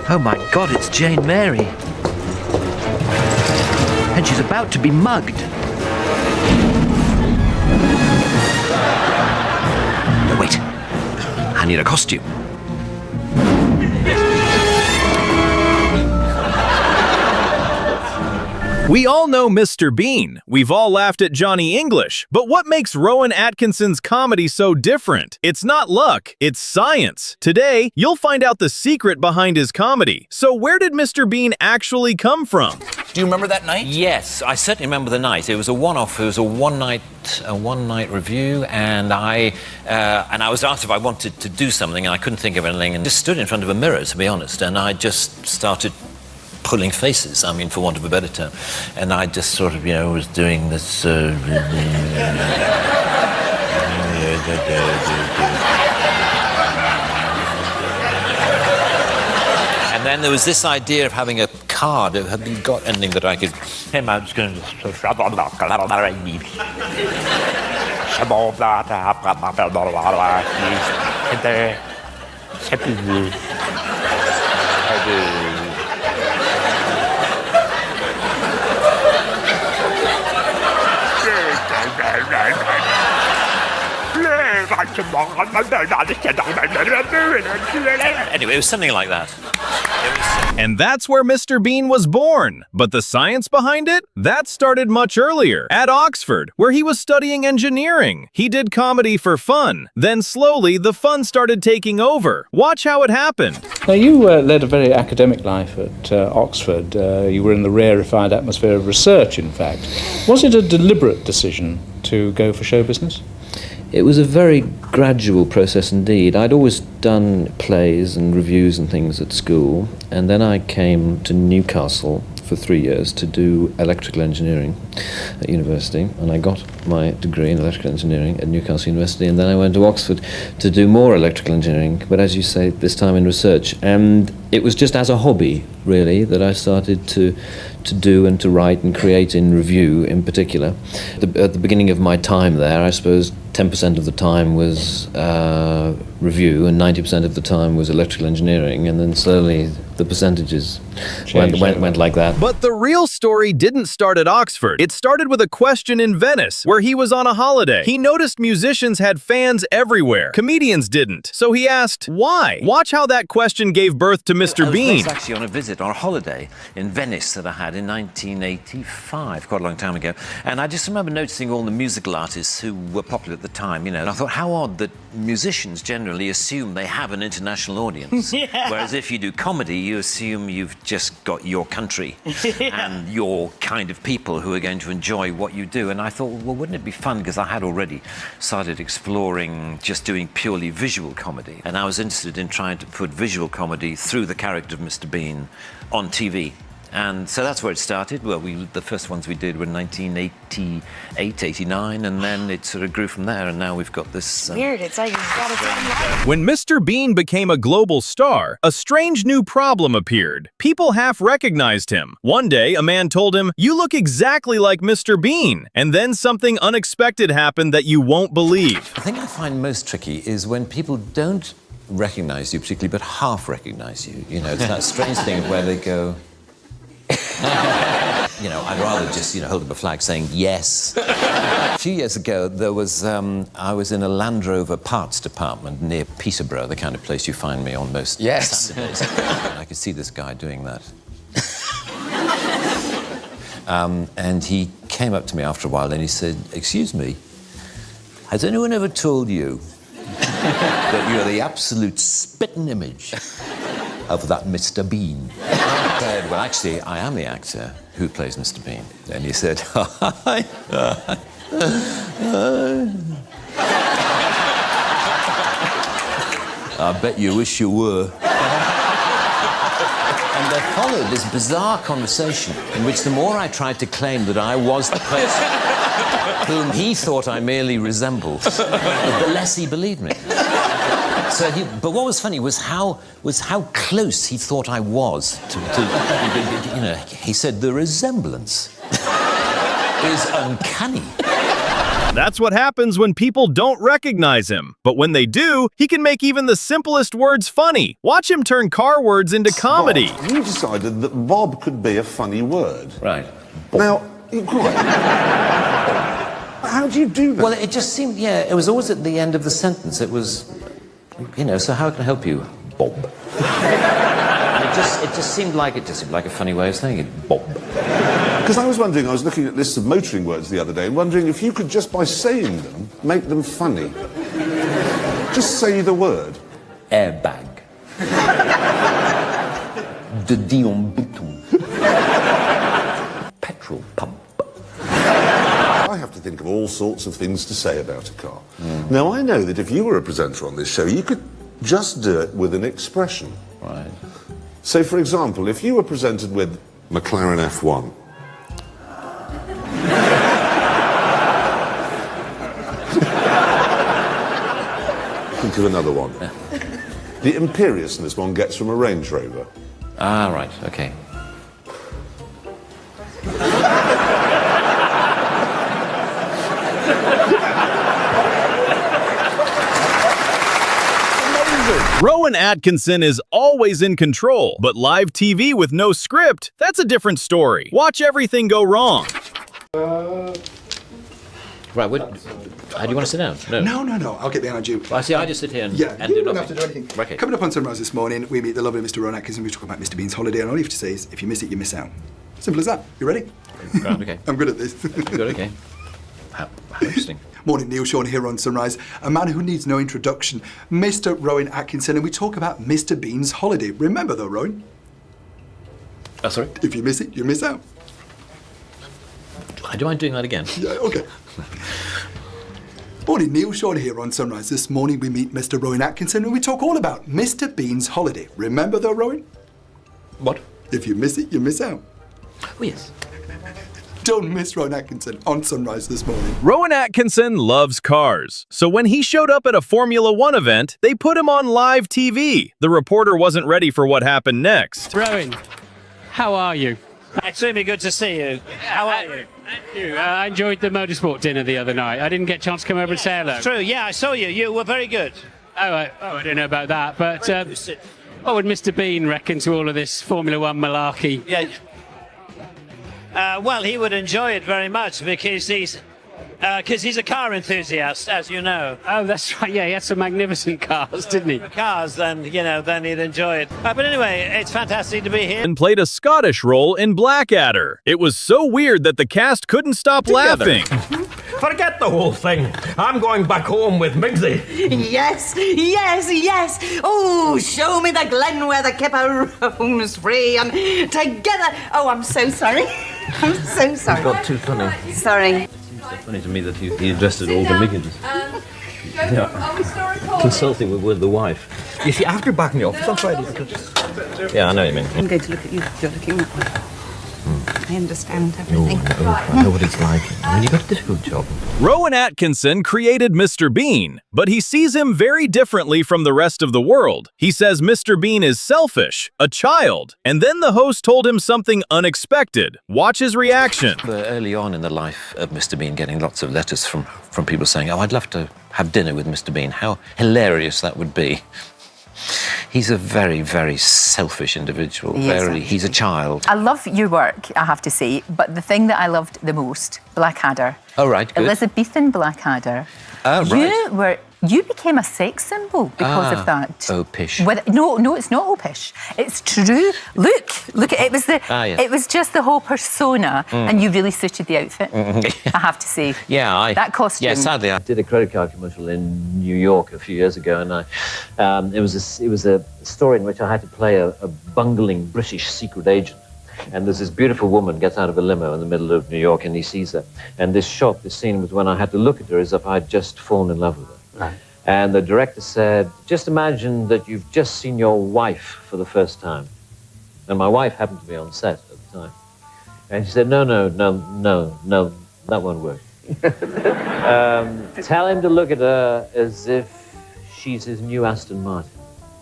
Oh my God, it's Jane Mary. And she's about to be mugged. No, wait. I need a costume. We all know Mr. Bean. We've all laughed at Johnny English. But what makes Rowan Atkinson's comedy so different? It's not luck, it's science. Today, you'll find out the secret behind his comedy. So where did Mr. Bean actually come from? Do you remember that night? Yes, I certainly remember the night. It was a one-off. It was a one-night review, and I was asked if I wanted to do something, and I couldn't think of anything, and just stood in front of a mirror, to be honest, and I just started pulling faces, I mean, for want of a better term. And I just sort of, was doing this... And then there was this idea of having a card. Have you got anything that I could... I was going to... Anyway, it was something like that. And that's where Mr. Bean was born. But the science behind it? That started much earlier, at Oxford, where he was studying engineering. He did comedy for fun. Then slowly, the fun started taking over. Watch how it happened. Now, you led a very academic life at Oxford. You were in the rarefied atmosphere of research, in fact. Was it a deliberate decision to go for show business? It was a very gradual process indeed. I'd always done plays and reviews and things at school, and then I came to Newcastle for 3 years to do electrical engineering at university, and I got my degree in electrical engineering at Newcastle University, and then I went to Oxford to do more electrical engineering, but as you say, this time in research. And it was just as a hobby, really, that I started to do and to write and create in review in particular. At the beginning of my time there, I suppose 10% of the time was review and 90% of the time was electrical engineering, and then slowly the percentages went like that. But the real story didn't start at Oxford. It started with a question in Venice, where he was on a holiday. He noticed musicians had fans everywhere. Comedians didn't. So he asked, why? Watch how that question gave birth to Mr. Bean. I was actually on a visit, on a holiday in Venice that I had in 1985, quite a long time ago. And I just remember noticing all the musical artists who were popular at the time, and I thought, how odd that musicians generally assume they have an international audience. Yeah. Whereas if you do comedy, you assume you've just got your country and your kind of people who are going to enjoy what you do. And I thought, well, wouldn't it be fun? Because I had already started exploring just doing purely visual comedy. And I was interested in trying to put visual comedy through the character of Mr. Bean on TV. And so that's where it started. Well, the first ones we did were in 1988, 89, and then it sort of grew from there, and now we've got this... Weird, it's like it's got its own life. When Mr. Bean became a global star, a strange new problem appeared. People half recognized him. One day, a man told him, "You look exactly like Mr. Bean." And then something unexpected happened that you won't believe. The thing I find most tricky is when people don't recognize you particularly, but half recognize you. It's that strange thing where they go... I'd rather just, hold up a flag saying yes. A few years ago, there was, I was in a Land Rover parts department near Peterborough, the kind of place you find me on most Saturdays. And I could see this guy doing that. And he came up to me after a while and he said, "Excuse me, has anyone ever told you that you're the absolute spitting image of that Mr. Bean?" I said, "Well, actually, I am the actor who plays Mr. Bean." And he said, "I bet you wish you were." And there followed this bizarre conversation in which the more I tried to claim that I was the person whom he thought I merely resembled, the less he believed me. But what was funny was how close he thought I was to he said, "The resemblance is uncanny." That's what happens when people don't recognize him. But when they do, he can make even the simplest words funny. Watch him turn car words into comedy. Bob, you decided that Bob could be a funny word. Right. Now, how do you do that? Well, it just seemed, yeah, it was always at the end of the sentence. It was, so how can I help you, Bob? And it just seemed like a funny way of saying it, Bob. Because I was looking at lists of motoring words the other day and wondering if you could just by saying them, make them funny. Just say the word. Airbag. De Dion Bouton. Petrol pump. I have to think of all sorts of things to say about a car. Now, I know that if you were a presenter on this show, you could just do it with an expression. Right. So, for example, if you were presented with McLaren F1, think of another one. The imperiousness one gets from a Range Rover. Ah, right, okay. Rowan Atkinson is always in control, but live TV with no script, that's a different story. Watch everything go wrong. Right, do you want to sit down? No, I'll get behind you. Well, I see, I just sit here and you do don't nothing. have to do anything. Okay. Coming up on Sunrise this morning, we meet the lovely Mr. Rowan Atkinson. We talk about Mr. Bean's holiday, and all you have to say is, if you miss it, you miss out. Simple as that. You ready? Right, okay. I'm good at this. Good, okay. How interesting. Morning, Neil Sean here on Sunrise. A man who needs no introduction, Mr. Rowan Atkinson, and we talk about Mr. Bean's holiday. Remember though, Rowan? Oh, sorry? If you miss it, you miss out. Do you mind doing that again? Yeah, okay. Morning, Neil Sean here on Sunrise. This morning we meet Mr. Rowan Atkinson and we talk all about Mr. Bean's holiday. Remember though, Rowan? What? If you miss it, you miss out. Oh, yes. Don't miss Rowan Atkinson on Sunrise this morning. Rowan Atkinson loves cars, so when he showed up at a Formula One event, they put him on live TV. The reporter wasn't ready for what happened next. Rowan, how are you? Extremely good to see you. How are you? Thank you. I enjoyed the Motorsport dinner the other night. I didn't get a chance to come over and say hello. True, yeah, I saw you. You were very good. I don't know about that, but what would Mr. Bean reckon to all of this Formula One malarkey? Yeah. Well, he would enjoy it very much because he's a car enthusiast, as you know. Oh, that's right. Yeah, he had some magnificent cars, didn't he? Cars, then he'd enjoy it. But anyway, it's fantastic to be here. And played a Scottish role in Blackadder. It was so weird that the cast couldn't stop laughing. Forget the whole thing. I'm going back home with Migsy. Yes. Oh, show me the glen where the kipper roams free and together. Oh, I'm so sorry. I'm so sorry. Got too funny. Sorry. It's so funny to me that he addressed it all to Miggins. Consulting with the wife. You see, after back in the office on Friday. Yeah, I know what you mean. I'm going to look at you. You're looking that way. I understand everything. I know what it's like. I mean, you've got a difficult job. Rowan Atkinson created Mr. Bean, but he sees him very differently from the rest of the world. He says Mr. Bean is selfish, a child, and then the host told him something unexpected. Watch his reaction. Early on in the life of Mr. Bean, getting lots of letters from people saying, oh, I'd love to have dinner with Mr. Bean. How hilarious that would be. He's a very, very selfish individual. He's a child. I love your work, I have to say, but the thing that I loved the most, Blackadder. Oh, right, good. Elizabethan Blackadder. Right. You became a sex symbol because of that. Opish. No, it's not opish. It's true. Look, it was yes. It was just the whole persona, and you really suited the outfit. I have to say. Yeah, that costume. Yeah, sadly, I did a credit card commercial in New York a few years ago, and it was a story in which I had to play a bungling British secret agent. And there's this beautiful woman gets out of a limo in the middle of New York, and he sees her. And this scene was when I had to look at her as if I'd just fallen in love with her. Right. And the director said, just imagine that you've just seen your wife for the first time. And my wife happened to be on set at the time. And she said, no, that won't work. Tell him to look at her as if she's his new Aston Martin.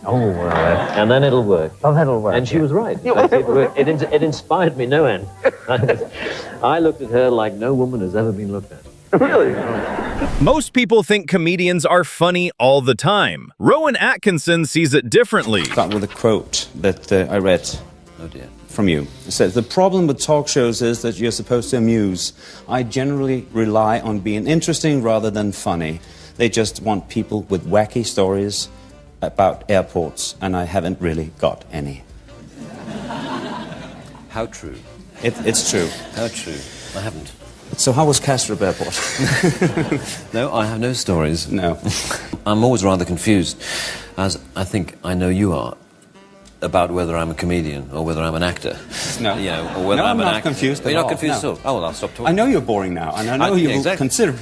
Oh, well. And then it'll work. Oh, that'll work. And she was right. It inspired me no end. I looked at her like no woman has ever been looked at. Really? Most people think comedians are funny all the time. Rowan Atkinson sees it differently. Start with a quote that I read. Oh dear. From you. It says, the problem with talk shows is that you're supposed to amuse. I generally rely on being interesting rather than funny. They just want people with wacky stories about airports, and I haven't really got any. How true. It's true. How true. I haven't. So how was Kastrup Airport? No, I have no stories. No. I'm always rather confused, as I think I know you are, about whether I'm a comedian or whether I'm an actor. No. You know, or whether I'm I'm an not actor. confused Are you at not confused no. at all? Oh, well, I'll stop talking. I know you're boring now, and I know you will exactly. consider...